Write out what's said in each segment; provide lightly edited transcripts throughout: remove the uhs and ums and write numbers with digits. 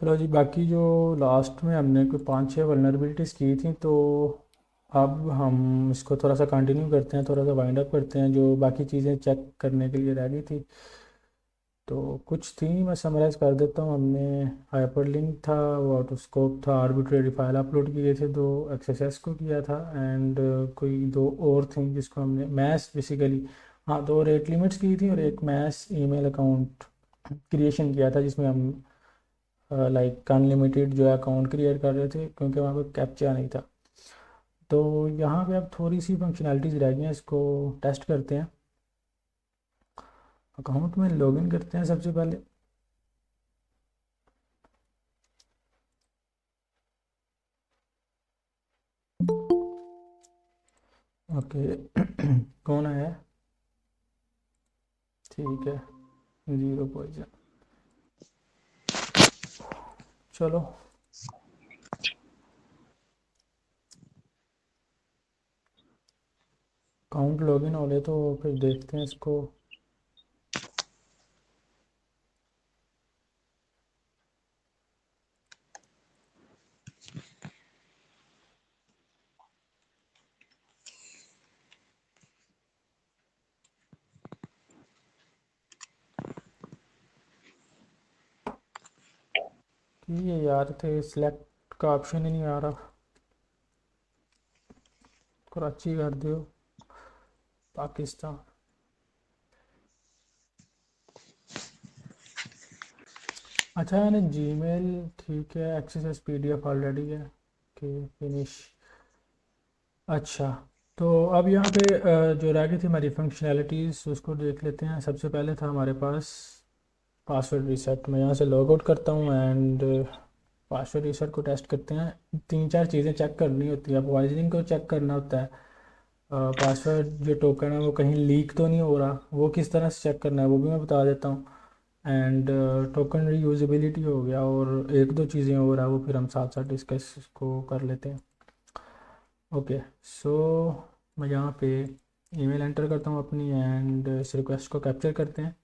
चलो जी, बाकी जो लास्ट में हमने कोई 5-6 वल्नरेबिलिटीज़ की थी, तो अब हम इसको थोड़ा सा कंटिन्यू करते हैं, थोड़ा सा वाइंड अप करते हैं जो बाकी चीज़ें चेक करने के लिए रह गई थी। तो कुछ थी, मैं समराइज़ कर देता हूँ। हमने हाइपरलिंक था, वो ऑटोस्कोप था, आर्बिट्रेरी फाइल अपलोड किए थे, दो एक्सएसएस को किया था, एंड कोई दो और थी जिसको हमने मैस बेसिकली, हाँ, दो रेट लिमिट्स की थी और एक मैस ईमेल अकाउंट क्रिएशन किया था जिसमें हम लाइक अनलिमिटेड जो है अकाउंट क्रिएट कर रहे थे क्योंकि वहाँ पे कैप्चा नहीं था। तो यहाँ पे अब थोड़ी सी फंक्शनैलिटीज़ रह गई हैं, इसको टेस्ट करते हैं। अकाउंट में लॉगिन करते हैं सबसे पहले। ओके। कौन आया है? ठीक है, ज़ीरो पॉइजन। चलो, अकाउंट लॉगिन हो गए तो फिर देखते हैं इसको। कि ये यार थे, सिलेक्ट का ऑप्शन ही नहीं आ रहा। कराची कर दियो, पाकिस्तान। अच्छा यानी जीमेल ठीक है, एक्सेस एस PDF ऑलरेडी है कि फिनिश। अच्छा, तो अब यहाँ पे जो रह गई थी हमारी फंक्शनैलिटीज़ उसको देख लेते हैं। सबसे पहले था हमारे पास पासवर्ड रीसेट। मैं यहाँ से लॉग आउट करता हूँ एंड पासवर्ड रीसेट को टेस्ट करते हैं। 3-4 चीज़ें चेक करनी होती है। अब वाइजनिंग को चेक करना होता है, पासवर्ड जो टोकन है वो कहीं लीक तो नहीं हो रहा, वो किस तरह से चेक करना है वो भी मैं बता देता हूँ। एंड टोकन रीयूजेबिलिटी हो गया, और एक दो चीज़ें और है वो फिर हम साथ साथ डिस्कस को कर लेते हैं। ओके, सो मैं यहाँ पे ईमेल एंटर करता हूँ अपनी, एंड इस रिक्वेस्ट को कैप्चर करते हैं।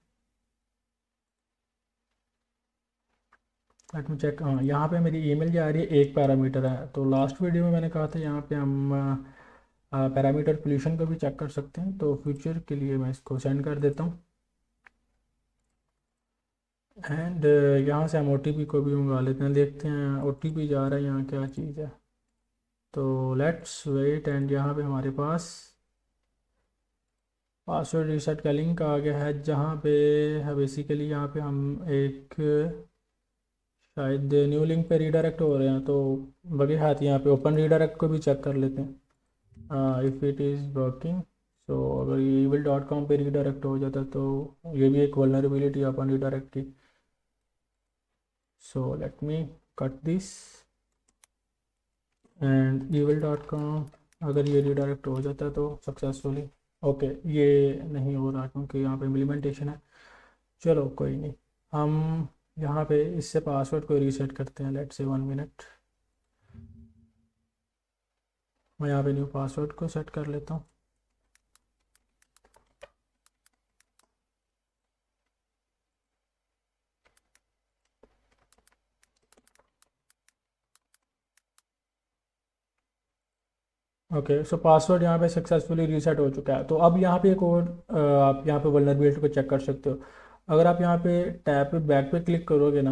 Let me check. हाँ, यहाँ पे मेरी ईमेल जा रही है, एक पैरामीटर है। तो लास्ट वीडियो में मैंने कहा था यहाँ पे हम पैरामीटर पोल्यूशन को भी चेक कर सकते हैं, तो फ्यूचर के लिए मैं इसको सेंड कर देता हूँ। एंड यहाँ से हम OTP को भी मंगा लेते हैं, देखते हैं OTP जा रहा है यहाँ क्या चीज़ है। तो लेट्स वेट, एंड यहाँ पे हमारे पास पासवर्ड रीसेट का लिंक आ गया है, जहाँ पे बेसिकली यहाँ पे हम एक शायद न्यू लिंक पे रीडायरेक्ट हो रहे हैं। तो बगे हाथ यहाँ पे ओपन रीडायरेक्ट को भी चेक कर लेते हैं, इफ़ इट इज़ वर्किंग। सो अगर ये evil.com पे रीडायरेक्ट हो जाता तो ये भी एक वल्नरेबिलिटी ओपन रीडायरेक्ट की। सो let me cut this, and evil.com अगर ये रीडायरेक्ट हो जाता है तो सक्सेसफुली। ओके, ये नहीं हो रहा क्योंकि यहाँ पे इम्प्लीमेंटेशन है। चलो कोई नहीं, हम यहाँ पे इससे पासवर्ड को रीसेट करते हैं। Let's say 1 minute. मैं यहाँ पे न्यू पासवर्ड को सेट कर लेता हूँ। ओके, सो पासवर्ड यहाँ पे सक्सेसफुली रीसेट हो चुका है। तो अब यहाँ पे एक और आप यहाँ पे वल्नरेबिलिटी को चेक कर सकते हो। अगर आप यहाँ पे टैब पे बैक पे क्लिक करोगे ना,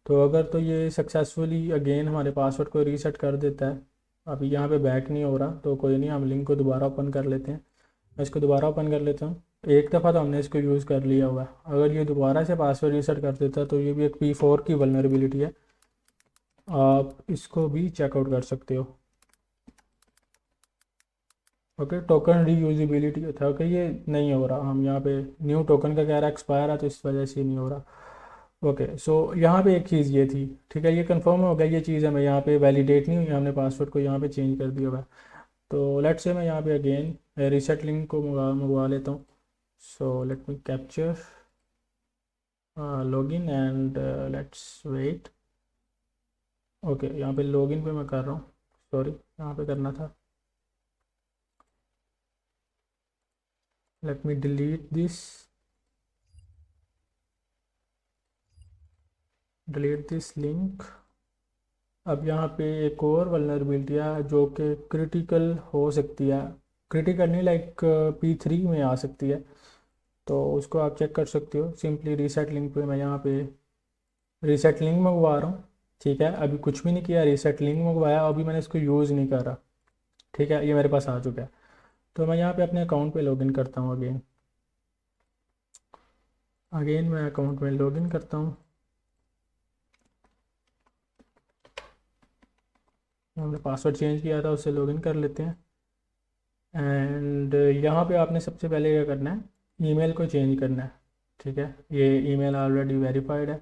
तो अगर तो ये सक्सेसफुली अगेन हमारे पासवर्ड को रीसेट कर देता है। अभी यहाँ पे बैक नहीं हो रहा, तो कोई नहीं, हम लिंक को दोबारा ओपन कर लेते हैं। मैं इसको दोबारा ओपन कर लेता हूँ। एक दफ़ा तो हमने इसको यूज़ कर लिया हुआ है, अगर ये दोबारा से पासवर्ड रीसेट कर देता है तो ये भी एक P4 की वल्नरेबिलिटी है। आप इसको भी चेकआउट कर सकते हो। ओके, टोकन रीयूजिबिलिटी था। ओके, ये नहीं हो रहा, हम यहाँ पे न्यू टोकन का कह रहा है एक्सपायर है, तो इस वजह से नहीं हो रहा। ओके, सो यहाँ पे एक चीज़ ये थी, ठीक है, ये कंफर्म हो गया, ये चीज़ हमें यहाँ पे वैलिडेट नहीं हुई, हमने पासवर्ड को यहाँ पे चेंज कर दिया हुआ है। तो लेट्स से मैं यहाँ पे अगेन रीसेट लिंक को मंगवा लेता हूँ। So let me capture login and let's wait. Okay, यहाँ पे लॉगिन पे मैं कर रहा हूँ, सॉरी यहाँ पे करना था। Let me delete this. Delete this link. अब यहाँ पे एक और वल्नरेबिलिटी है जो कि क्रिटिकल हो सकती है, क्रिटिकल नहीं, लाइक P3 में आ सकती है। तो उसको आप चेक कर सकते हो सिंपली रीसेट लिंक पे। मैं यहाँ पे रीसेट लिंक मंगवा रहा हूँ, ठीक है। अभी कुछ भी नहीं किया, रीसेट लिंक मंगवाया, अभी मैंने इसको यूज़ नहीं करा, ठीक है। ये मेरे पास आ चुका है। तो मैं यहाँ पे अपने अकाउंट पे लॉगिन करता हूँ। अगेन मैं अकाउंट में लॉगिन करता हूँ। हमने पासवर्ड चेंज किया था, उससे लॉगिन कर लेते हैं। एंड यहाँ पे आपने सबसे पहले क्या करना है, ईमेल को चेंज करना है, ठीक है। ये ईमेल ऑलरेडी वेरीफाइड है।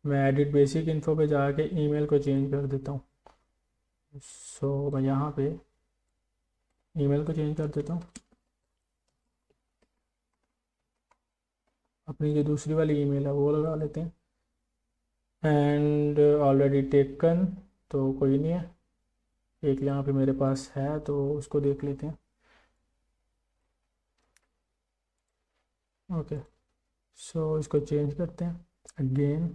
मैं एडिट बेसिक इन्फो पे जाके ईमेल को चेंज कर देता हूँ। सो मैं यहाँ पे ईमेल को चेंज कर देता हूँ। अपनी जो दूसरी वाली ईमेल है वो लगा लेते हैं। एंड ऑलरेडी टेकन, तो कोई नहीं है। एक यहाँ पे मेरे पास है तो उसको देख लेते हैं। ओके, सो इसको चेंज करते हैं अगेन।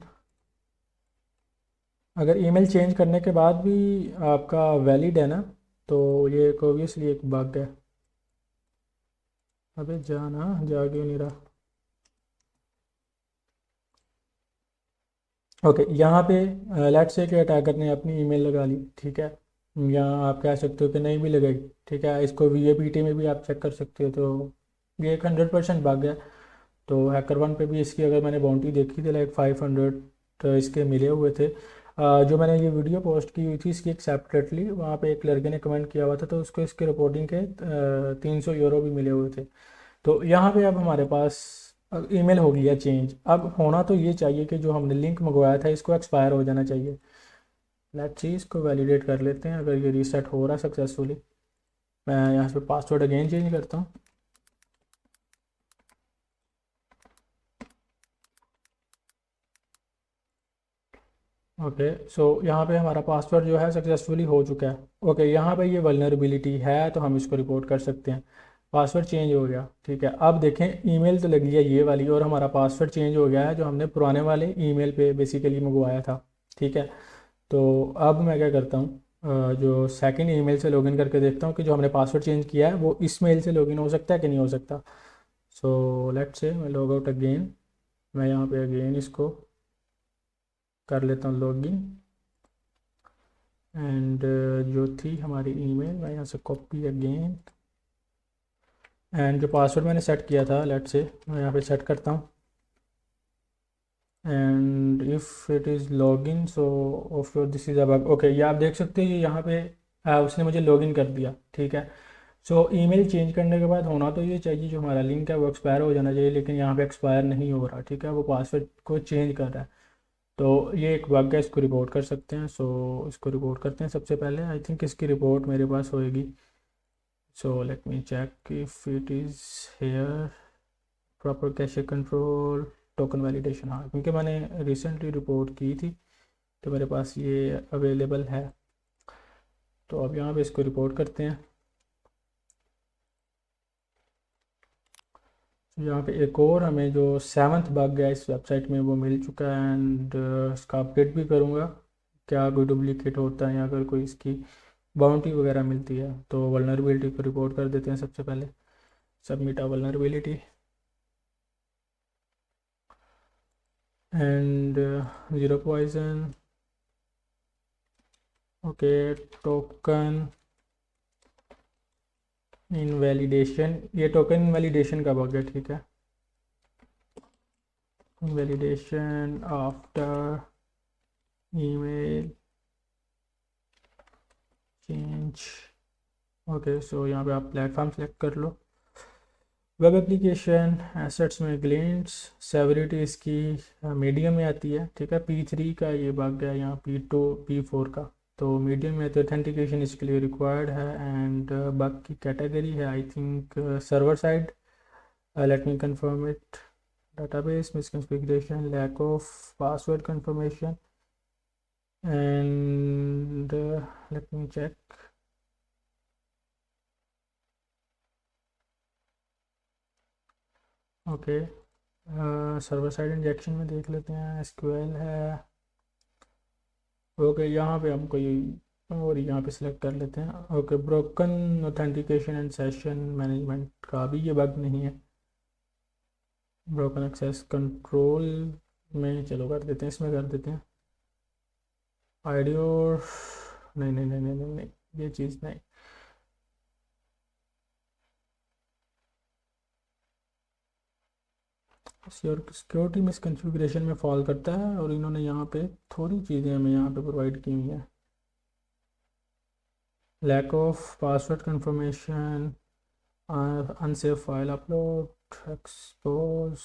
अगर ईमेल चेंज करने के बाद भी आपका वैलिड है ना, तो ये एक ओबियसली एक बग है। अबे जाना, जा क्यों नहीं रहा। ओके, यहाँ पे लेट्स से कि अटैकर ने अपनी ईमेल लगा ली, ठीक है। यहाँ आप कह सकते हो कि नहीं भी लगाई, ठीक है। इसको VAPT में भी आप चेक कर सकते हो। तो ये एक 100% बग है। तो हैकर वन पे भी इसकी अगर मैंने बाउंटी देखी थी, लाइक 500 इसके मिले हुए थे। जो मैंने ये वीडियो पोस्ट की हुई थी इसकी एक सेपरेटली, वहाँ पे एक लड़के ने कमेंट किया हुआ था, तो उसको इसके रिपोर्टिंग के 300 यूरो भी मिले हुए थे। तो यहाँ पे अब हमारे पास ईमेल हो गई है चेंज। अब होना तो ये चाहिए कि जो हमने लिंक मंगवाया था इसको एक्सपायर हो जाना चाहिए। लेट्स सी, इसको वैलिडेट कर लेते हैं अगर ये रीसेट हो रहा है सक्सेसफुली। मैं यहाँ पे पासवर्ड अगेन चेंज करता हूँ। ओके, सो यहाँ पे हमारा पासवर्ड जो है सक्सेसफुली हो चुका है। ओके, यहाँ पे ये वल्नरेबिलिटी है तो हम इसको रिपोर्ट कर सकते हैं। पासवर्ड चेंज हो गया, ठीक है। अब देखें, ईमेल तो लगी है ये वाली और हमारा पासवर्ड चेंज हो गया है जो हमने पुराने वाले ईमेल पे बेसिकली मंगवाया था, ठीक है। तो अब मैं क्या करता हूँ, जो सेकंड ईमेल से लॉगिन करके देखता हूँ कि जो हमने पासवर्ड चेंज किया है वो इस मेल से लॉगिन हो सकता है कि नहीं हो सकता। सो लेट्स से मैं लॉग आउट अगेन। मैं यहाँ पे अगेन इसको कर लेता हूँ लॉगिन। एंड जो थी हमारी ईमेल, मैं यहाँ से कॉपी अगेन। एंड जो पासवर्ड मैंने सेट किया था, लेट्स से मैं यहाँ पे सेट करता हूँ। And if it is login so of your this is अब ओके, ये आप देख सकते हो कि यहाँ पे उसने मुझे लॉगिन कर दिया, ठीक है। सो ईमेल चेंज करने के बाद होना तो ये चाहिए जो हमारा लिंक है वो एक्सपायर हो जाना चाहिए, लेकिन यहाँ पे एक्सपायर नहीं हो रहा, ठीक है। वो पासवर्ड को चेंज कर रहा है। तो ये एक बग है, इसको रिपोर्ट कर सकते हैं। सो इसको रिपोर्ट करते हैं सबसे पहले। आई थिंक इसकी रिपोर्ट मेरे पास होएगी। So let me check if it is here, proper cache control, token validation. हाँ, क्योंकि मैंने रिसेंटली रिपोर्ट की थी तो मेरे पास ये अवेलेबल है। तो अब यहाँ पे इसको रिपोर्ट करते हैं। तो यहाँ पे एक और हमें जो 7th बग है इस वेबसाइट में वो मिल चुका है। एंड इसका अपडेट भी करूँगा, क्या कोई डुप्लीकेट होता है या अगर कोई इसकी बाउंटी वगैरह मिलती है। तो वल्नरेबिलिटी को रिपोर्ट कर देते हैं सबसे पहले। Submit a vulnerability and zero poison. Okay, token invalidation, ये टोकन इनवैलिडेशन का बग है, ठीक है। Invalidation after email change. Okay, so यहाँ पे आप प्लेटफॉर्म सेलेक्ट कर लो। वेब एप्लीकेशन एसेट्स में ग्लिम्स, सेवरिटी इसकी मीडियम में आती है, ठीक है। P3 का ये बग है, यहाँ P2 P4 का तो मीडियम में। तो ऑथेंटिकेशन इसके लिए रिक्वायर्ड है। एंड बग की कैटेगरी है आई think server side. Late me confirm it. database misconfiguration, lack of password confirmation, and let me check. Okay, server side injection में देख लेते हैं। SQL है, ओके, यहाँ पे हम कोई और यहाँ पे सिलेक्ट कर लेते हैं। Okay, broken authentication and session management का भी ये बग नहीं है। ब्रोकन एक्सेस कंट्रोल में चलो कर देते हैं, इसमें कर देते हैं आईडी और नहीं नहीं नहीं नहीं नहीं नहीं, ये चीज़ नहीं। सिक्योरिटी मिस कॉन्फ़िगरेशन में फॉल करता है और इन्होंने यहाँ पे थोड़ी चीज़ें हमें यहाँ पे प्रोवाइड की हुई हैं। Lack of password confirmation, unsafe file upload, expose.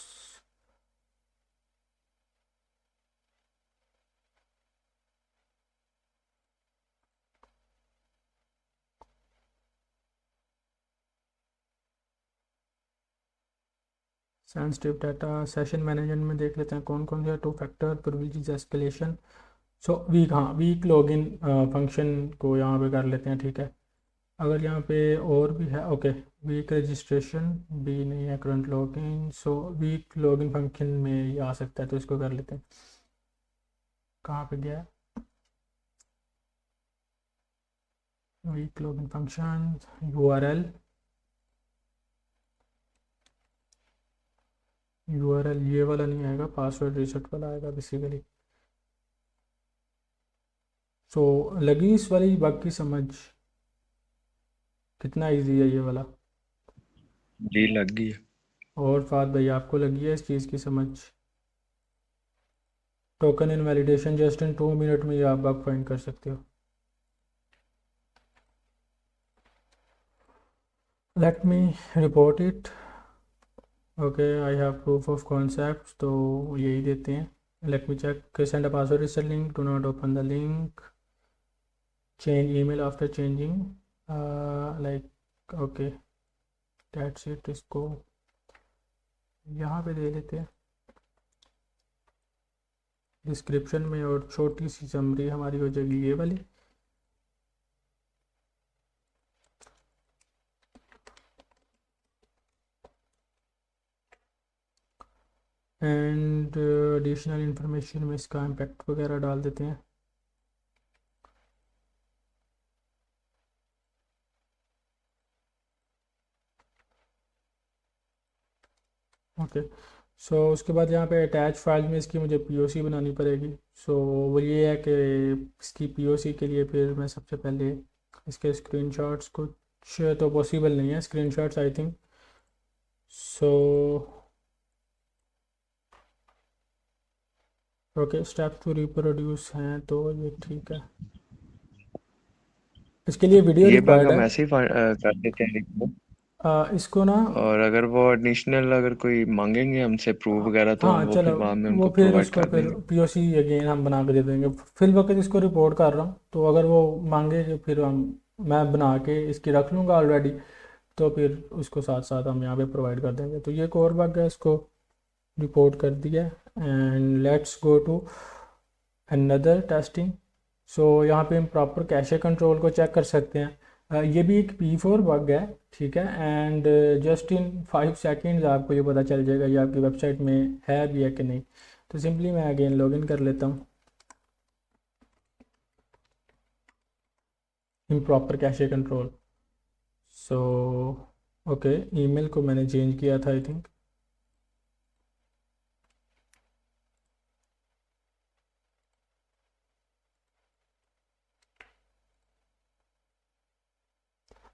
Sensitive data session management में देख लेते हैं कौन कौन से two factor privilege escalation. So weak, हाँ वीक लॉगिन फंक्शन को यहाँ पे कर लेते हैं, ठीक है। अगर यहाँ पे और भी है, ओके, वीक रजिस्ट्रेशन भी नहीं है current login, so weak login function में ये आ सकता है, तो इसको कर लेते हैं। कहाँ पे गया वीक लॉगिन फंक्शन? यूआरएल ये वाला नहीं आएगा, पासवर्ड रीसेट वाला आएगा बेसिकली। सो लगी इस वाली बग की समझ? कितना इजी है ये वाला? जी लग गई है। और फात भाई, आपको लगी है इस चीज़ की समझ? Token invalidation just in 2 minute में ये आप बग फाइंड कर सकते हो। Let me report it. Okay, I have proof of concept, तो यही देते हैं। Let me check, send a password reset link, do not open the link, change email after changing, like okay that's it. इसको यहाँ पे दे लेते हैं description में, और छोटी सी समरी हमारी हो जाएगी ये वाली। एंड एडिशनल इंफॉर्मेशन में इसका इम्पेक्ट वगैरह डाल देते हैं। ओके, सो उसके बाद यहाँ पे अटैच फाइल में इसकी मुझे पीओसी बनानी पड़ेगी। सो वो ये है कि इसकी पीओसी के लिए फिर मैं सबसे पहले इसके स्क्रीनशॉट्स, कुछ तो पॉसिबल नहीं है screenshots I think. So okay, step to reproduce हैं तो ये ठीक है। इसके लिए वीडियो ये बग रिक्वायर्ड हम है। ऐसे ही कर देते हैं remove। इसको ना, और अगर वो एडिशनल अगर कोई मांगेंगे हमसे प्रूफ वगैरह तो हम हाँ वो चलो, फिर बाद में वो उनको फिर प्रोवाइड उसको कर फिर देंगे। पीओसी अगेन हम बना के दे देंगे। फिल वक्त इसको रिपोर्ट कर रहा हूँ, तो अगर वो मांगे जो फिर हम, मैं बना के इसकी रख लूँगा ऑलरेडी, तो फिर उसको साथ साथ हम यहाँ पे प्रोवाइड कर देंगे। तो ये कोर बग है, इसको रिपोर्ट कर दिया। And let's go to another testing. So यहाँ पे हम प्रॉपर कैशे कंट्रोल को चेक कर सकते हैं। ये भी एक P4 बग है, ठीक है। एंड जस्ट इन 5 सेकेंड्स आपको ये पता चल जाएगा ये आपकी वेबसाइट में है भी है कि नहीं। तो सिंपली मैं अगेन लॉगिन कर लेता हूँ। Improper cache control. So okay, email को मैंने चेंज किया था आई थिंक।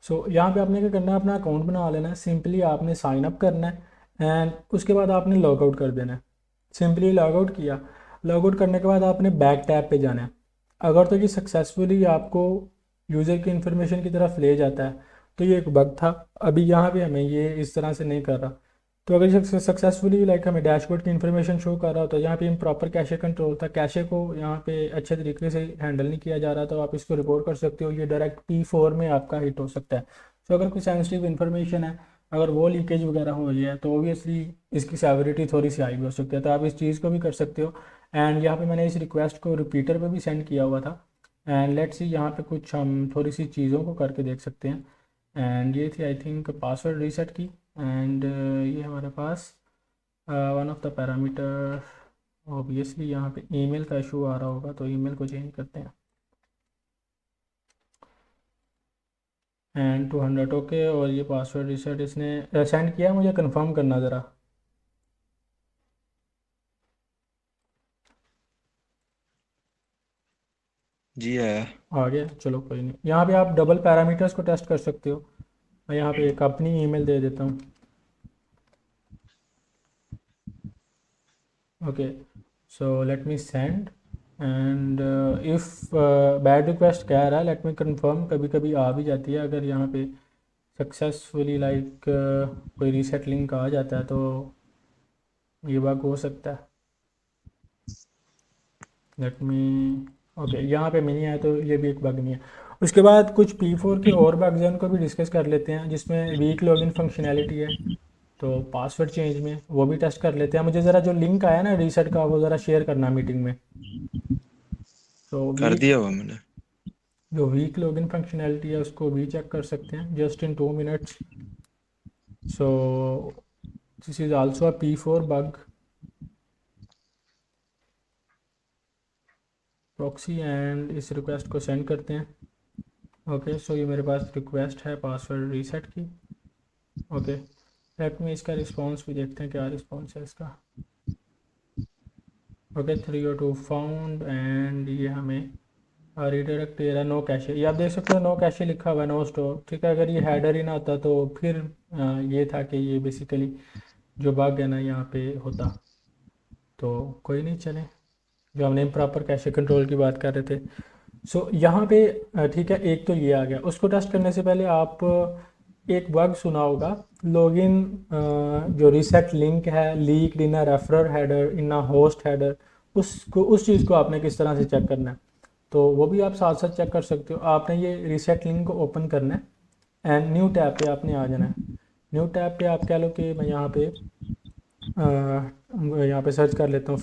सो यहाँ पे आपने क्या करना है, अपना अकाउंट बना लेना है। सिंपली आपने साइन अप करना है एंड उसके बाद आपने लॉग आउट कर देना है। सिंपली लॉग आउट किया, लॉग आउट करने के बाद आपने बैक टैब पे जाना है। अगर तो ये सक्सेसफुली आपको यूज़र की इन्फॉर्मेशन की तरफ ले जाता है तो ये एक बग था। अभी यहाँ पे हमें ये इस तरह से नहीं कर रहा। तो अगर सक्सेसफुली लाइक हमें डैशबोर्ड की इन्फॉर्मेशन शो कर रहा हो, तो यहाँ पे प्रॉपर कैशे कंट्रोल था, कैशे को यहाँ पे अच्छे तरीके से हैंडल नहीं किया जा रहा, तो आप इसको रिपोर्ट कर सकते हो। ये डायरेक्ट P4 में आपका हिट हो सकता है। तो अगर कोई सेंसिटिव इन्फॉर्मेशन है, अगर वो लीकेज वगैरह हो जाए, तो ऑब्वियसली इसकी सेवरिटी थोड़ी सी हाई भी हो सकती है। तो आप इस चीज़ को भी कर सकते हो। एंड यहाँ पे मैंने इस रिक्वेस्ट को रिपीटर पे भी सेंड किया हुआ था। एंड लेट्स सी, यहाँ पे कुछ हम थोड़ी सी चीज़ों को करके देख सकते हैं। एंड ये थी आई थिंक पासवर्ड रीसेट की। एंड ये हमारे पास one of the parameter, obviously यहाँ पे ईमेल का इशू आ रहा होगा, तो ईमेल को चेंज करते हैं। And 200 okay. और ये पासवर्ड रिसेट इसने सेंड किया, मुझे कंफर्म करना ज़रा। जी है। आ गया, चलो कोई नहीं। यहाँ पे आप डबल पैरामीटर्स को टेस्ट कर सकते हो। मैं यहाँ पे एक अपनी ईमेल दे देता हूँ। Okay, so let me send. And if bad request कह रहा है, लेट मी कंफर्म। कभी कभी आ भी जाती है, अगर यहाँ पे सक्सेसफुली लाइक कोई रीसेट लिंक आ जाता है तो ये बग हो सकता है। लेट मी, ओके यहाँ पे नहीं आया तो ये भी एक बग नहीं है। उसके बाद कुछ P4 के और बग्स हैं, उनको भी डिस्कस कर लेते हैं, जिसमें वीक लॉगिन फंक्शनैलिटी है। तो पासवर्ड चेंज में वो भी टेस्ट कर लेते हैं। मुझे ज़रा जो लिंक आया ना रीसेट का, वो ज़रा शेयर करना मीटिंग में। तो कर वीक, दिया हुआ मैंने। जो वीक लॉगिन फंक्शनैलिटी है उसको भी चेक कर सकते हैं just in 2 minutes. So this is also a P4 bug. Proxy and इस रिक्वेस्ट को सेंड करते हैं। ओके, सो ये मेरे पास रिक्वेस्ट है पासवर्ड रीसेट की। ओके, लेट में इसका रिस्पांस भी देखते हैं, क्या रिस्पांस है इसका। Okay, 302 found. एंड ये हमें रीडायरेक्ट दे रहा है, नो कैशे। ये आप देख सकते हो नो कैशे लिखा हुआ है, नो स्टोर। ठीक है, अगर ये हेडर ही ना होता तो फिर ये था कि ये बेसिकली जो बग है ना यहाँ पे होता। तो कोई नहीं, चले, जो हमने इम्प्रॉपर कैशे कंट्रोल की बात कर रहे थे। सो यहाँ पे ठीक है, एक तो ये आ गया। उसको टेस्ट करने से पहले आप एक बग सुना होगा, लॉगिन जो रीसेट लिंक है leaked in a referrer header in a host header, उसको, उस चीज़ को आपने किस तरह से चेक करना है। तो वो भी आप साथ साथ चेक कर सकते हो। आपने ये रीसेट लिंक को ओपन करना है एंड न्यू टैब पे आपने आ जाना है। न्यू टैब पे आप कह लो कि मैं यहाँ पे सर्च कर लेता हूँ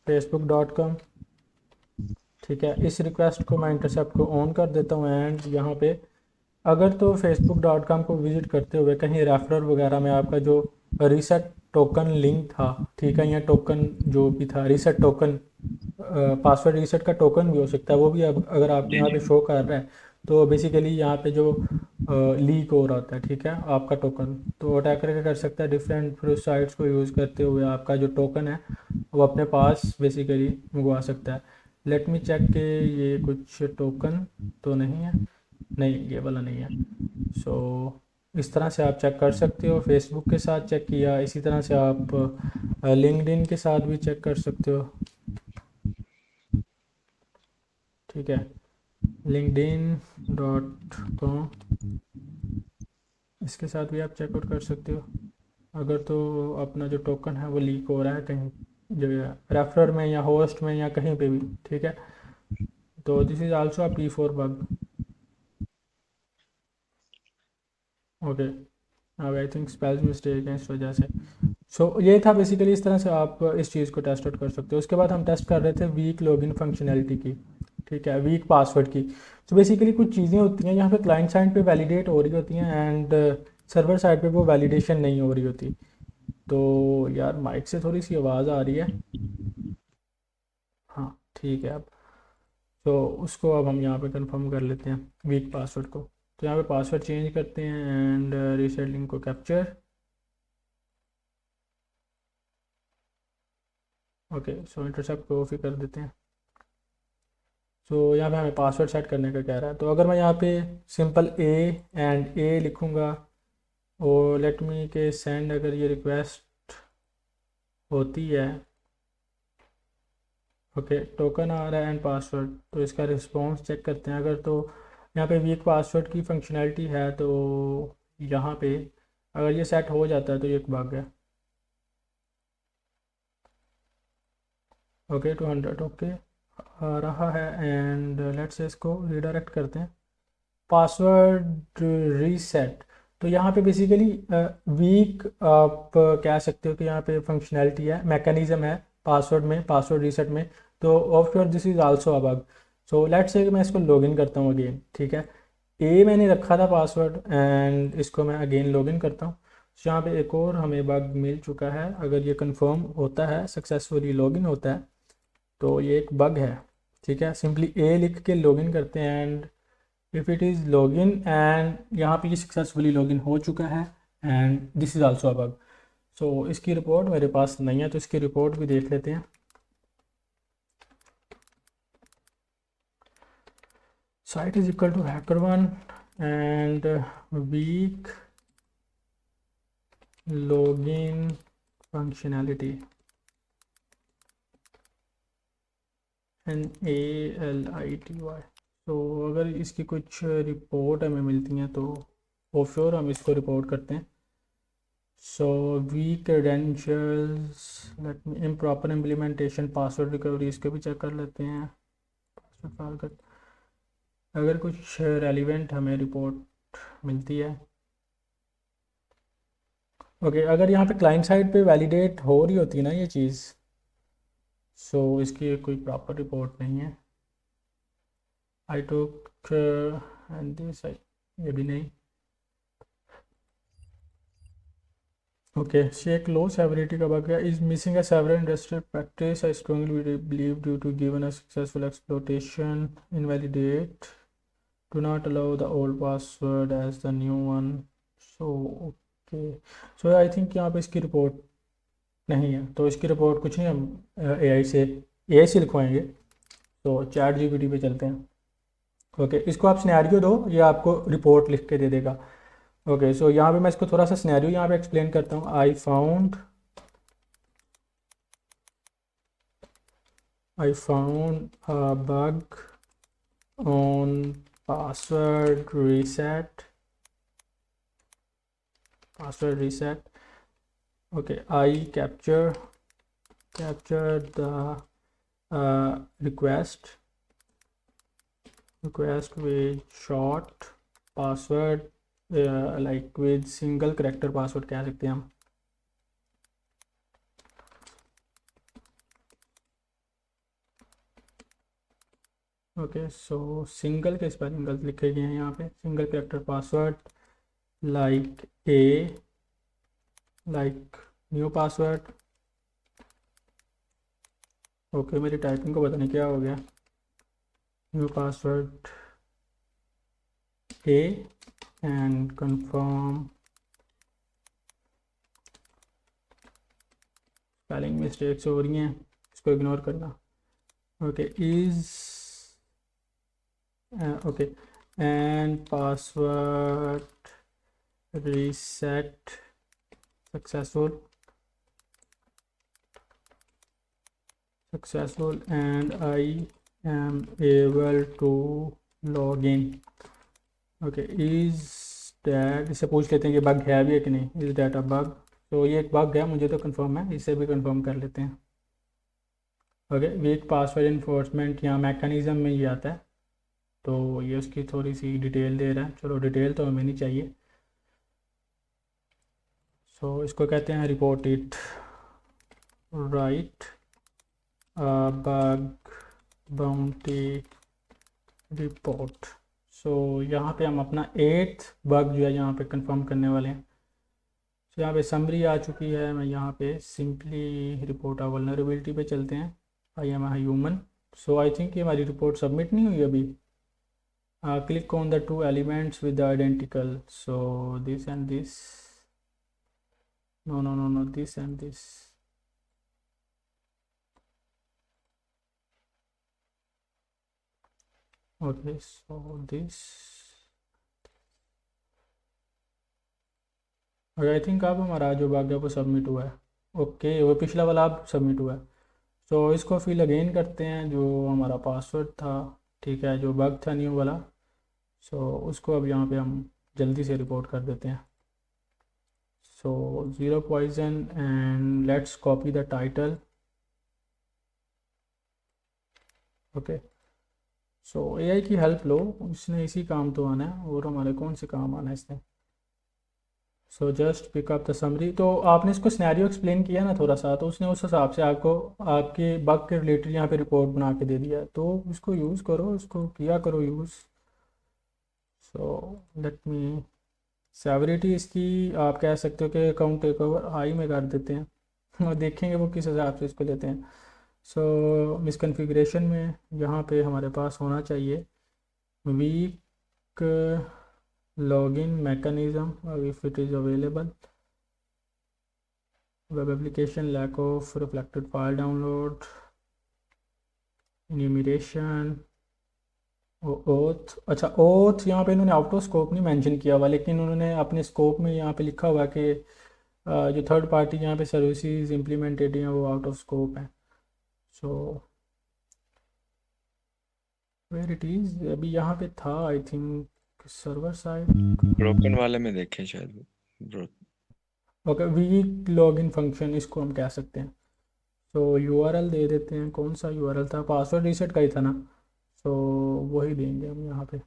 facebook.com। ठीक है, इस रिक्वेस्ट को मैं इंटरसेप्ट को ऑन कर देता हूँ। एंड यहाँ पे अगर तो facebook.com को विजिट करते हुए कहीं रेफरर वगैरह में आपका जो रीसेट टोकन लिंक था, ठीक है, या टोकन जो भी था रीसेट टोकन, पासवर्ड रीसेट का टोकन भी हो सकता है, वो भी अब अगर आपको जी यहाँ जी। पे शो कर रहा है, तो बेसिकली यहाँ पे जो लीक हो रहा होता है, ठीक है, आपका टोकन, तो अटैकर क्या कर सकता है, डिफरेंट साइट्स को यूज़ करते हुए आपका जो टोकन है वो अपने पास बेसिकली मंगवा सकता है। लेट मी चेक के ये कुछ टोकन तो नहीं है, नहीं ये वाला नहीं है। सो इस तरह से आप चेक कर सकते हो। फेसबुक के साथ चेक किया, इसी तरह से आप लिंक्डइन के साथ भी चेक कर सकते हो। ठीक है, linkedin.com, इसके साथ भी आप चेकआउट कर सकते हो। अगर तो अपना जो टोकन है वो लीक हो रहा है कहीं, जो रेफरर में या होस्ट में या कहीं पे भी, ठीक है। तो this is also a P4 bug. Okay, अब आई थिंक स्पेल्स मिस्टेक है इस वजह से। सो ये था बेसिकली, इस तरह से आप इस चीज़ को टेस्ट आउट कर सकते हो। उसके बाद हम टेस्ट कर रहे थे वीक लॉगिन फंक्शनैलिटी की, ठीक है, वीक पासवर्ड की। तो बेसिकली कुछ चीज़ें होती हैं यहाँ पे क्लाइंट साइड पे वैलिडेट हो रही होती हैं एंड सर्वर साइड पे वो वैलिडेशन नहीं हो रही होती। तो यार माइक से थोड़ी सी आवाज़ आ रही है। हाँ ठीक है। अब तो उसको अब हम यहाँ पे कंफर्म कर लेते हैं वीक पासवर्ड को। तो यहाँ पे पासवर्ड चेंज करते हैं एंड रीसेट लिंक को कैप्चर। ओके, सो इंटरसेप्ट को ऑफ ही कर देते हैं। सो यहाँ पे हमें पासवर्ड सेट करने का कह रहा है। तो अगर मैं यहाँ पे सिंपल ए लिखूँगा और लेट मी के सेंड, अगर ये रिक्वेस्ट होती है, ओके, टोकन आ रहा है एंड पासवर्ड, तो इसका रिस्पॉन्स चेक करते हैं। अगर तो यहाँ पे वीक पासवर्ड की फंक्शनैलिटी है, तो यहाँ पे अगर ये सेट हो जाता है तो ये एक बग है। ओके, 200 ओके आ रहा है एंड लेट्स से इसको रीडायरेक्ट करते हैं। पासवर्ड रीसेट, तो यहाँ पे बेसिकली वीक आप कह सकते हो कि यहाँ पे फंक्शनैलिटी है, मैकेनिज्म है पासवर्ड में, पासवर्ड रीसेट में। तो of sure this is also a bug. So let's say मैं इसको लॉगिन करता हूँ अगेन, ठीक है। मैंने रखा था पासवर्ड एंड इसको मैं अगेन लॉगिन करता हूँ। यहाँ पे एक और हमें बग मिल चुका है। अगर ये कंफर्म होता है, सक्सेसफुली लॉगिन होता है, तो ये एक बग है। ठीक है, सिंपली ए लिख के लॉगिन करते हैं and if it is login and यहाँ पे ये सक्सेसफुली लॉगिन हो चुका है and this is also a bug. So इसकी रिपोर्ट मेरे पास नहीं है, तो इसकी रिपोर्ट भी देख लेते हैं। Site is equal to HackerOne and weak login functionality NALITY। तो अगर इसकी कुछ रिपोर्ट हमें मिलती हैं तो फॉर श्योर हम इसको रिपोर्ट करते हैं। So weak credentials, let me improper implementation, password recovery, इसको भी चेक कर लेते हैं। पासवर्ड फॉरगेट, अगर कुछ रेलिवेंट हमें रिपोर्ट मिलती है। ओके, अगर यहाँ पे क्लाइंट साइड पे वैलिडेट हो रही होती है ना ये चीज़, सो इसकी कोई प्रॉपर रिपोर्ट नहीं है। आई टुक एंड दिस, ये भी नहीं। ओके, शेक लो सेवरिटी का बग है, is missing a several industrial practice I strongly believe due to given a successful exploitation invalidate, do not allow the old password as the new one. So okay, so I think यहाँ पे इसकी report नहीं है, तो इसकी report कुछ नहीं, हम एआई से लिखवाएंगे। तो चैट जीपीटी पे चलते हैं। ओके, इसको आप सिनेरियो दो, ये आपको रिपोर्ट लिख के दे देगा। ओके, सो यहाँ पे मैं इसको थोड़ा सा सिनेरियो यहाँ पे एक्सप्लेन करता हूँ। I found a bug on password reset, okay, I capture the request with short password, like with single character password कह सकते हैं हम। ओके, सो सिंगल के स्पेलिंग गलत लिखे गए हैं यहाँ पे। Single character password like a, like new password. Okay, मेरी टाइपिंग को पता नहीं क्या हो गया। New password A and confirm, spelling mistakes हो रही हैं, इसको इग्नोर करना। Okay, is okay and password reset successful and I am able to log in। Okay, is that, इससे पूछ लेते हैं कि बग है भी है कि नहीं। इज डैट अ बग, तो ये एक बग है, मुझे तो कंफर्म है, इससे भी कंफर्म कर लेते हैं। ओके, वीक पासवर्ड इन्फोर्समेंट, यहाँ मैकेनिज़्म में ये आता है, तो ये उसकी थोड़ी सी डिटेल दे रहा है। चलो, डिटेल तो हमें नहीं चाहिए। सो इसको कहते हैं report it, right bug bounty report. So यहाँ पे हम अपना 8th बग जो है यहाँ पे कंफर्म करने वाले हैं। तो यहाँ पे समरी आ चुकी है, मैं यहाँ पे सिंपली रिपोर्ट आ वल्नरेबिलिटी पे चलते हैं। I am a human. So I think ये हमारी रिपोर्ट सबमिट नहीं हुई अभी। Click on the 2 elements with identical, so this and this, no, this and this। okay, so this, और आई थिंक अब हमारा जो भाग्य वो सबमिट हुआ है। ओके, वो पिछला वाला अब सबमिट हुआ है। सो इसको फिल अगेन करते हैं, जो हमारा पासवर्ड था, ठीक है, जो बग था न्यू वाला। सो उसको अब यहाँ पे हम जल्दी से रिपोर्ट कर देते हैं। So 0 poison and let's copy the title. Okay, so AI की हेल्प लो, इसने इसी काम तो आना है, और हमारे कौन से काम आना है इसने। So just pick up the summary. तो आपने इसको सिनेरियो एक्सप्लेन किया ना थोड़ा सा, तो उसने उस हिसाब से आपको आपके बग के रिलेटेड यहाँ पे रिपोर्ट बना के दे दिया है, तो इसको यूज़ करो, इसको किया करो यूज़। सो लेट मी सेवरिटी इसकी आप कह सकते हो कि अकाउंट टेक ओवर हाई में कर देते हैं और देखेंगे वो किस हिसाब से इसको लेते हैं। सो मिसकन्फिग्रेशन में यहाँ पे हमारे पास होना चाहिए weak login mechanism if it is available, web application lack of reflected file download, enumeration, OAuth. अच्छा, ओथ यहाँ पे इन्होंने आउट ऑफ स्कोप नहीं मेंशन किया हुआ, लेकिन उन्होंने अपने स्कोप में यहाँ पे लिखा हुआ है कि जो थर्ड पार्टी यहाँ पे सर्विसेज इम्प्लीमेंटेड हैं वो आउट ऑफ स्कोप हैं। सो वेयर इट इज़, अभी यहाँ पे था I think server side. Broken वाले में देखे शायद bro. Okay, weak login function इसको हम कह सकते हैं। सो यूआरएल दे देते हैं, कौन सा यूआरएल था, पासवर्ड रीसेट का ही था ना। सो वही देंगे हम यहाँ पे।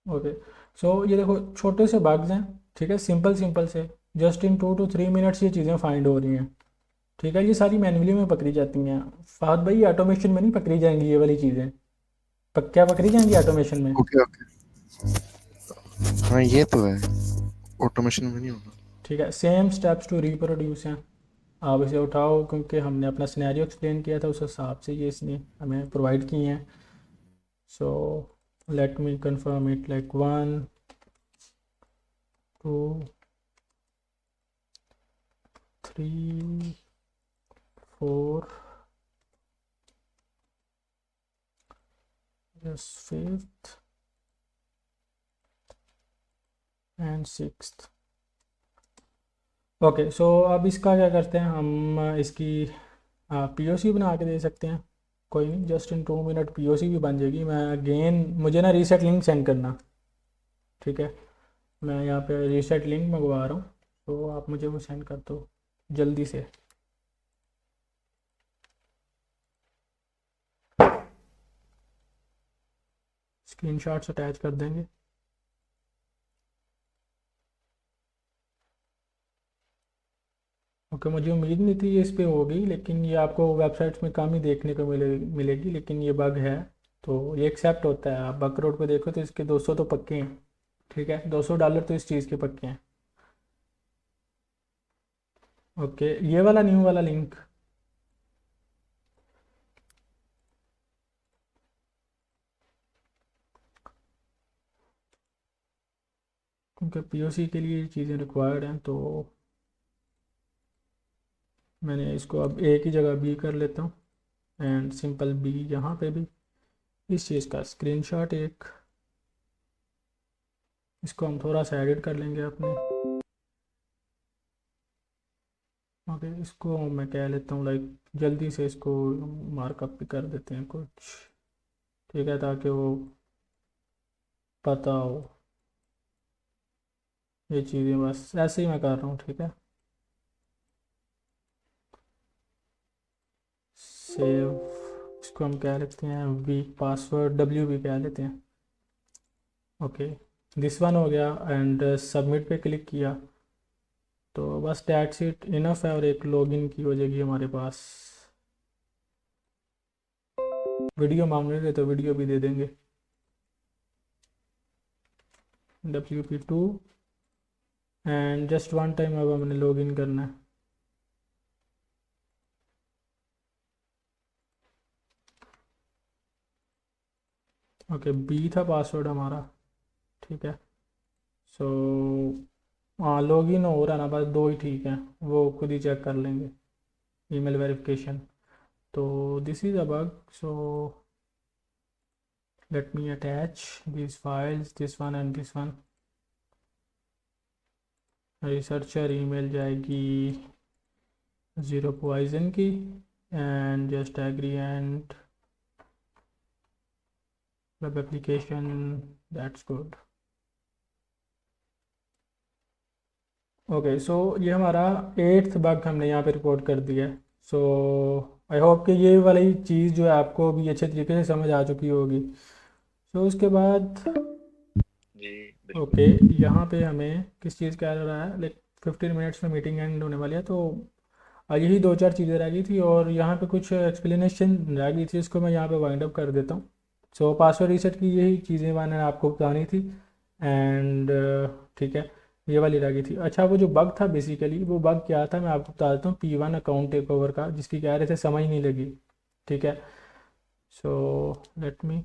ओके, सो ये देखो छोटे से बग्स हैं, ठीक है, सिंपल सिंपल से, जस्ट इन 2 to 3 मिनट्स ये चीज़ें फाइंड हो रही हैं। ठीक है, ये सारी मैन्युअली में पकड़ी जाती हैं। फहद भाई ऑटोमेशन में नहीं पकड़ी जाएंगी ये वाली चीज़ें, क्या पकड़ी जाएंगी ऑटोमेशन में? ओके ओके, हाँ ये तो है, ऑटोमेशन में नहीं होगा। ठीक है, सेम स्टेप्स टू रिप्रोड्यूस हैं। आप इसे उठाओ, क्योंकि हमने अपना सिनेरियो एक्सप्लेन किया था उस हिसाब से ये इसने हमें प्रोवाइड किए हैं। So let me confirm it like 1 2 3 4 yes 5th and 6th। Okay, so अब इसका क्या करते हैं हम, इसकी पीओसी बना के दे सकते हैं। कोई नहीं, जस्ट इन 2 मिनट पीओसी भी बन जाएगी। मैं अगेन, मुझे ना रीसेट लिंक सेंड करना, ठीक है, मैं यहाँ पे रीसेट लिंक मंगवा रहा हूँ, तो आप मुझे वो सेंड कर दो जल्दी से। स्क्रीनशॉट्स अटैच कर देंगे। ओके, मुझे उम्मीद नहीं थी ये इस पे होगी, लेकिन ये आपको वेबसाइट्स में कम ही देखने को मिलेगी, लेकिन ये बग है तो ये एक्सेप्ट होता है। आप बग रोड पे देखो तो इसके 200 तो पक्के हैं, ठीक है, $200 तो इस चीज़ के पक्के हैं। ओके, ये वाला न्यू वाला लिंक, क्योंकि पीओसी के लिए चीज़ें रिक्वायर्ड हैं, तो मैंने इसको अब एक ही जगह बी कर लेता हूँ एंड सिंपल बी यहाँ पे भी इस चीज़ का स्क्रीनशॉट एक, इसको हम थोड़ा सा एडिट कर लेंगे अपने। ओके, इसको मैं कह लेता हूँ लाइक जल्दी से इसको मार्कअप भी कर देते हैं कुछ, ठीक है, ताकि वो पता हो ये चीज़ें, बस ऐसे ही मैं कर रहा हूँ, ठीक है। सेव, इसको हम कह लेते हैं वीक पासवर्ड, डब्ल्यू भी कह लेते हैं। ओके, दिस वन हो गया एंड सबमिट पे क्लिक किया तो बस डेट्स इट, इनफ है, और एक लॉगिन की हो जाएगी हमारे पास। वीडियो मांग रहे थे तो वीडियो भी दे देंगे, WP2 and just one time अब हमने लॉगिन करना है। ओके, बी था पासवर्ड हमारा, ठीक है। सो हाँ, लॉगिन हो रहा है ना, बस दो ही ठीक है, वो खुद ही चेक कर लेंगे, ईमेल वेरिफिकेशन। तो this is a bug, so let me attach these files, this one and this one. Researcher email जाएगी ज़ीरो पॉइजन की and just agree and web application, that's good. Okay, so ये हमारा 8th bug हमने यहाँ पे report कर दिया है। सो आई होप कि ये वाली चीज़ जो है आपको भी अच्छे तरीके से समझ आ चुकी होगी। सो उसके बाद जी ओके, बिल्कुल। यहाँ पे हमें किस चीज़ का एरर आया, लाइक 15 मिनट्स में मीटिंग एंड होने वाली है, तो यही दो चार चीज़ें रह गई थी और यहाँ पे कुछ एक्सप्लेनेशन रह गई थी, इसको मैं यहाँ पे वाइंड अप कर देता हूँ। सो पासवर्ड रीसेट की यही चीज़ें मैंने आपको बतानी थी एंड ठीक है, ये वाली रह गई थी। अच्छा, वो जो बग था बेसिकली, वो बग क्या था मैं आपको बता देता हूँ। P1 अकाउंट टेक ओवर का, जिसकी कह रहे थे समझ नहीं लगी, ठीक है। सो लेट मी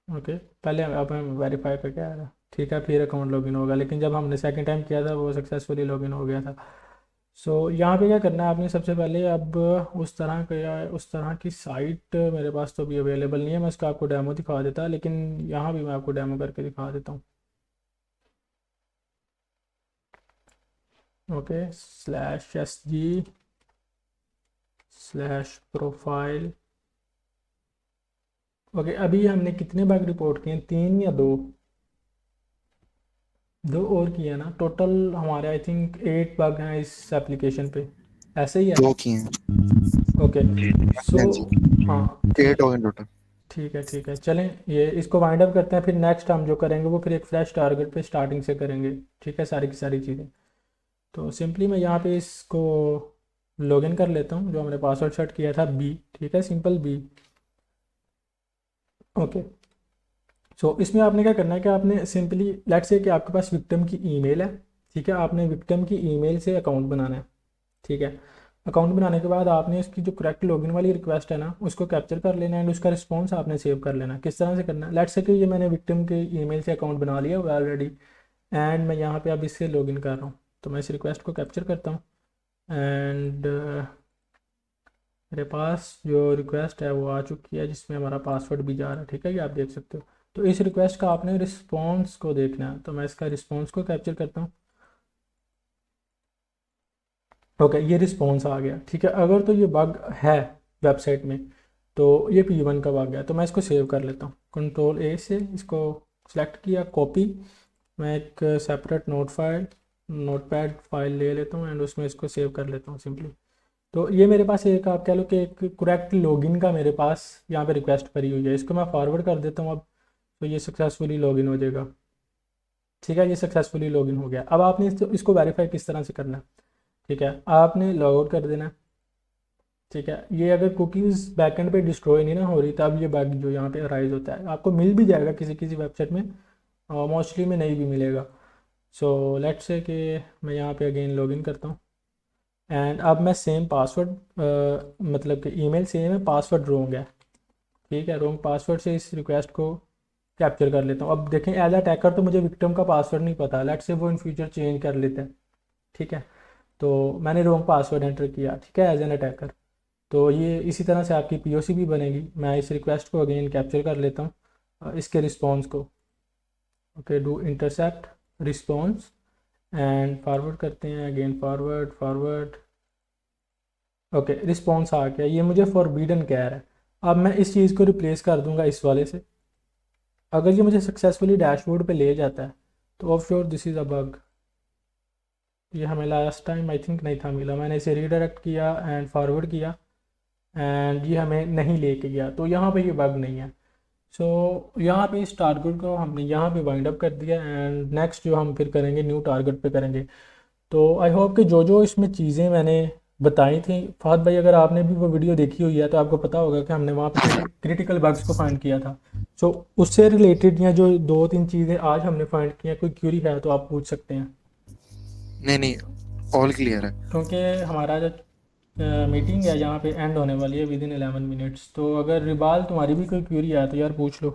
ओके, पहले अब हम वेरीफाई करके आ रहा, ठीक है, फिर अकाउंट लॉगिन होगा। लेकिन जब हमने सेकंड टाइम किया था वो सक्सेसफुली लॉगिन हो गया था। सो यहाँ पे क्या करना है आपने, सबसे पहले अब उस तरह की साइट मेरे पास तो अभी अवेलेबल नहीं है, मैं उसका आपको डेमो दिखा देता, लेकिन यहाँ भी मैं आपको डेमो करके दिखा देता हूँ। ओके, /sg/प्रोफाइल। ओके, अभी हमने कितने बग रिपोर्ट किए हैं, 3 या 2? 2 और किए ना, टोटल हमारे आई थिंक 8 बग हैं इस एप्लीकेशन पे, ऐसे ही है। 2 किए हैं। ओके, सो हाँ जी, हाँ 8 हो गए टोटल। ठीक है, चलें ये इसको वाइंड अप करते हैं। फिर नेक्स्ट हम जो करेंगे वो फिर एक फ्रेश टारगेट पे स्टार्टिंग से करेंगे, ठीक है, सारी की सारी चीज़ें। तो सिंपली मैं यहाँ पे इसको लॉगिन कर लेता हूँ, जो हमने पासवर्ड सेट किया था बी, ठीक है, सिंपल बी। ओके, सो इसमें आपने क्या करना है कि आपने सिंपली लेट्स से कि आपके पास विक्टिम की ईमेल है, ठीक है, आपने विक्टिम की ईमेल से अकाउंट बनाना है, ठीक है। अकाउंट बनाने के बाद आपने इसकी जो करेक्ट लॉगिन वाली रिक्वेस्ट है ना, उसको कैप्चर कर लेना है एंड उसका रिस्पॉन्स आपने सेव कर लेना है। किस तरह से करना है, लेट्स से कि ये मैंने विक्टिम के ईमेल से अकाउंट बना लिया हुआ ऑलरेडी एंड मैं यहाँ पे अब इससे लॉगिन कर रहा हूँ। तो मैं इस रिक्वेस्ट को कैप्चर करता हूँ एंड मेरे पास जो रिक्वेस्ट है वो आ चुकी है, जिसमें हमारा पासवर्ड भी जा रहा है, ठीक है, ये आप देख सकते हो। तो इस रिक्वेस्ट का आपने रिस्पॉन्स को देखना है, तो मैं इसका रिस्पॉन्स को कैप्चर करता हूँ। ओके, ये रिस्पॉन्स आ गया, ठीक है। अगर तो ये बग है वेबसाइट में तो ये P1 का बग है, तो मैं इसको सेव कर लेता हूँ। Ctrl+A से इसको सेलेक्ट किया, कॉपी, मैं एक सेपरेट नोटपैड फाइल ले लेता हूँ एंड उसमें इसको सेव कर लेता हूँ सिंपली। तो ये मेरे पास एक आप कह लो कि एक करेक्ट लॉगिन का मेरे पास यहाँ पे रिक्वेस्ट भरी हुई है, इसको मैं फॉरवर्ड कर देता हूँ अब। तो ये सक्सेसफुली लॉगिन हो जाएगा, ठीक है, ये सक्सेसफुली लॉगिन हो गया। अब आपने इसको वेरीफाई किस तरह से करना है, ठीक है, आपने लॉग आउट कर देना है, ठीक है। ये अगर कुकीज़ बैकएंड पे डिस्ट्रॉय नहीं ना हो रही तब ये बग जो यहाँ पे अराइज होता है, आपको मिल भी जाएगा किसी किसी वेबसाइट में, मोस्टली में नहीं भी मिलेगा। सो लेट्स से कि मैं यहाँ पे अगेन लॉगिन करता हूँ एंड अब मैं सेम पासवर्ड मतलब कि ईमेल सेम है, पासवर्ड रॉन्ग है, ठीक है, रॉन्ग पासवर्ड से इस रिक्वेस्ट को कैप्चर कर लेता हूँ। अब देखें, एज अटैकर तो मुझे विक्टिम का पासवर्ड नहीं पता, लेट्स से वो इन फ्यूचर चेंज कर लेते हैं, ठीक है। तो मैंने रॉन्ग पासवर्ड एंटर किया, ठीक है, एज एन अटैकर। तो ये इसी तरह से आपकी POC भी बनेगी। मैं इस रिक्वेस्ट को अगेन कैप्चर कर लेता हूँ, इसके रिस्पॉन्स को। Okay, do intercept response and forward करते हैं, अगेन फॉरवर्ड। ओके, रिस्पॉन्स आ गया, ये मुझे फॉरबिडन कह रहा है। अब मैं इस चीज़ को रिप्लेस कर दूंगा इस वाले से। अगर ये मुझे सक्सेसफुली डैशबोर्ड पे ले जाता है तो of sure this is a bug. ये हमें लास्ट टाइम आई थिंक नहीं था मिला, मैंने इसे रीडायरेक्ट किया एंड फॉरवर्ड किया एंड ये हमें नहीं लेके गया, तो यहाँ पे ये बग नहीं है। सो यहाँ पे इस टारगेट को हमने यहाँ पे वाइंड अप कर दिया एंड नेक्स्ट जो हम फिर करेंगे न्यू टारगेट पे करेंगे। तो आई होप कि जो जो इसमें चीज़ें मैंने बताई थी, फहद भाई अगर आपने भी वो वीडियो देखी हुई है तो आपको पता होगा कि हमने वहाँ पे क्रिटिकल बग्स को फाइंड किया था। सो उससे रिलेटेड या जो 2-3 चीज़ें आज हमने फाइंड की हैं, कोई क्यूरी है तो आप पूछ सकते हैं, नहीं, ऑल क्लियर है। क्योंकि हमारा जो मीटिंग है यहाँ पे एंड होने वाली है विद इन 11 मिनट्स। तो अगर रिबाल तुम्हारी भी कोई क्यूरी है तो यार पूछ लो।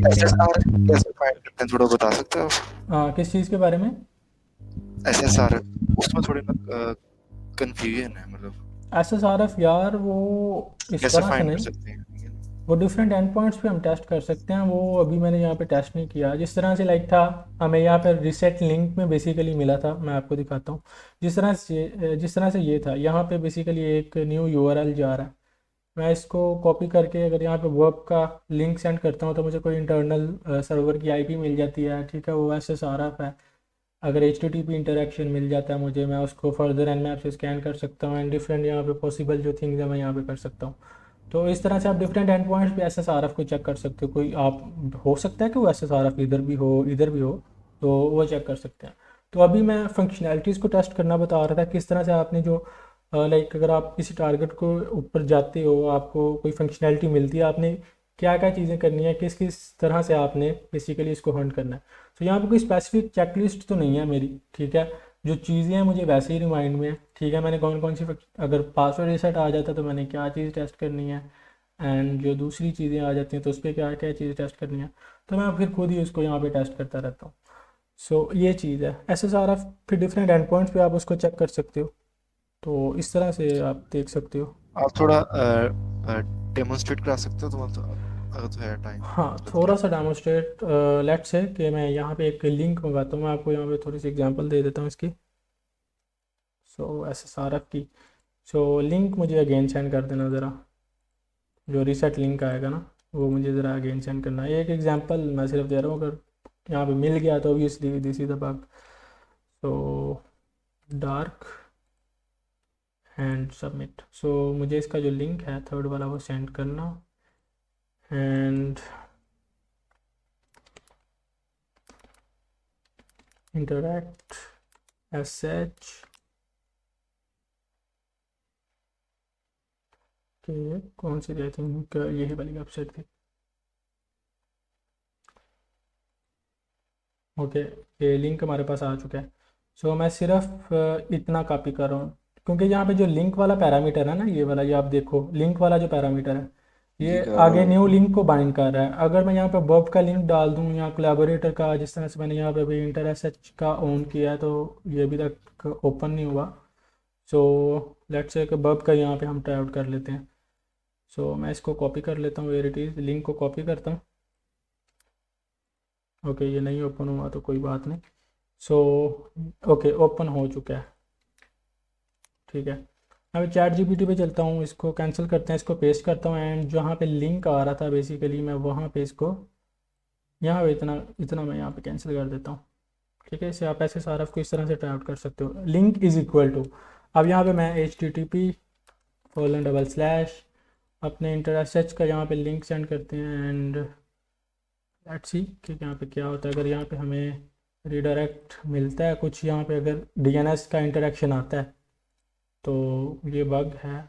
SSR कैसे फाइंड करते हैं, थोड़ा बता सकते हो आप? किस चीज़ के बारे में? SSR उसमें थोड़ी ना कंफ्यूजन है, मतलब SSRF यार वो इस कैसे तरह से फाइंड कर नहीं, सकते हैं? वो डिफरेंट एंड पॉइंट्स पे हम टेस्ट कर सकते हैं, वो अभी मैंने यहाँ पे टेस्ट नहीं किया। जिस तरह से लाइक था, हमें यहाँ पर रिसेट लिंक में बेसिकली मिला था, मैं आपको दिखाता हूँ। जिस तरह से ये था, यहाँ पे बेसिकली एक न्यू URL जा रहा है, मैं इसको कॉपी करके अगर यहाँ पे वर्ब का लिंक सेंड करता हूँ तो मुझे कोई इंटरनल सर्वर की IP मिल जाती है, ठीक है, वो SSRF है। अगर HTTP इंटरेक्शन मिल जाता है मुझे, मैं उसको फर्दर Nmap से स्कैन कर सकता हूँ एंड डिफरेंट यहाँ पे पॉसिबल जो थिंग्स है मैं यहाँ पे कर सकता हूँ। तो इस तरह से आप डिफरेंट एंड पॉइंट्स पे SSRF को चेक कर सकते हो। कोई आप हो सकता है कि वो SSRF इधर भी हो, तो वो चेक कर सकते हैं। तो अभी मैं फंक्शनैलिटीज़ को टेस्ट करना बता रहा था, किस तरह से आपने जो लाइक अगर आप किसी टारगेट को ऊपर जाते हो, आपको कोई फंक्शनैलिटी मिलती है, आपने क्या क्या चीज़ें करनी है, किस किस तरह से आपने बेसिकली इसको हंट करना है। तो यहाँ पे कोई स्पेसिफिक चेकलिस्ट तो नहीं है मेरी, ठीक है। जो चीज़ें हैं मुझे वैसे ही रिमाइंड में है, ठीक है। मैंने कौन कौन सी अगर पासवर्ड रीसेट आ जाता तो मैंने क्या चीज़ टेस्ट करनी है, एंड जो दूसरी चीज़ें आ जाती हैं तो उस पर क्या क्या चीज़ टेस्ट करनी है, तो मैं फिर खुद ही उसको यहाँ पे टेस्ट करता रहता हूँ। सो ये चीज़ है SSRF। फिर डिफरेंट एंड पॉइंट्स पे आप उसको चेक कर सकते हो, तो इस तरह से आप देख सकते हो। आप थोड़ा डेमोन्स्ट्रेट करा सकते हो तुम्हारा, तो अगर तो है टाइम हाँ, मतलब थोड़ा क्या। सा डेमोस्ट्रेट लेट्स है कि मैं यहाँ पे एक लिंक मंगाता हूँ, मैं आपको यहाँ पे थोड़ी सी एग्जांपल दे देता हूँ इसकी। सो SSRF की, सो लिंक मुझे अगेन सेंड कर देना ज़रा, जो रीसेट लिंक आएगा ना वो मुझे ज़रा अगेन सेंड करना है। एक एग्जांपल मैं सिर्फ दे रहा हूँ, अगर यहाँ पे मिल गया तो obviously this is the bug. So dark and submit. So मुझे इसका जो लिंक है थर्ड वाला वो सेंड करना, एंड इंटरैक्ट SH के कौन सी आई थिंक यही वाली वेबसाइट थी। ओके, ये लिंक हमारे पास आ चुका है। सो मैं सिर्फ इतना कॉपी कर रहा हूँ, क्योंकि यहाँ पे जो लिंक वाला पैरामीटर है ना, ये वाला, ये आप देखो लिंक वाला जो पैरामीटर है, जी ये कर रहा आगे न्यू हूँ। लिंक को बाइंड कर रहा है। अगर मैं यहाँ पे वर्ब का लिंक डाल दूँ या कोलैबोरेटर का, जिस तरह से मैंने यहाँ पे अभी इंटर SH का ऑन किया है, तो ये अभी तक ओपन नहीं हुआ। सो लेट्स से वर्ब का यहाँ पे हम ट्राई आउट कर लेते हैं। सो मैं इसको कॉपी कर लेता हूँ, वेयर इट इज़, लिंक को कॉपी करता हूँ। ओके, ये नहीं ओपन हुआ तो कोई बात नहीं। सो ओके, ओपन हो चुका है, ठीक है। अब चैट GPT पे चलता हूँ, इसको कैंसिल करते हैं, इसको पेस्ट करता हूँ, एंड जहाँ पे लिंक आ रहा था बेसिकली मैं वहाँ पे इसको, यहाँ पे इतना इतना मैं यहाँ पे कैंसिल कर देता हूँ, ठीक है। इसे आप ऐसे सारा को इस तरह से ट्राई आउट कर सकते हो। लिंक इज़ इक्वल टू, अब यहाँ पे मैं http:// अपने इंटर SH का यहाँ पे लिंक सेंड करते हैं, एंड लेट्स सी कि यहाँ पे क्या होता है। अगर यहाँ पे हमें रिडायरेक्ट मिलता है कुछ, यहाँ पे अगर DNS का इंटरेक्शन आता है तो ये बग है,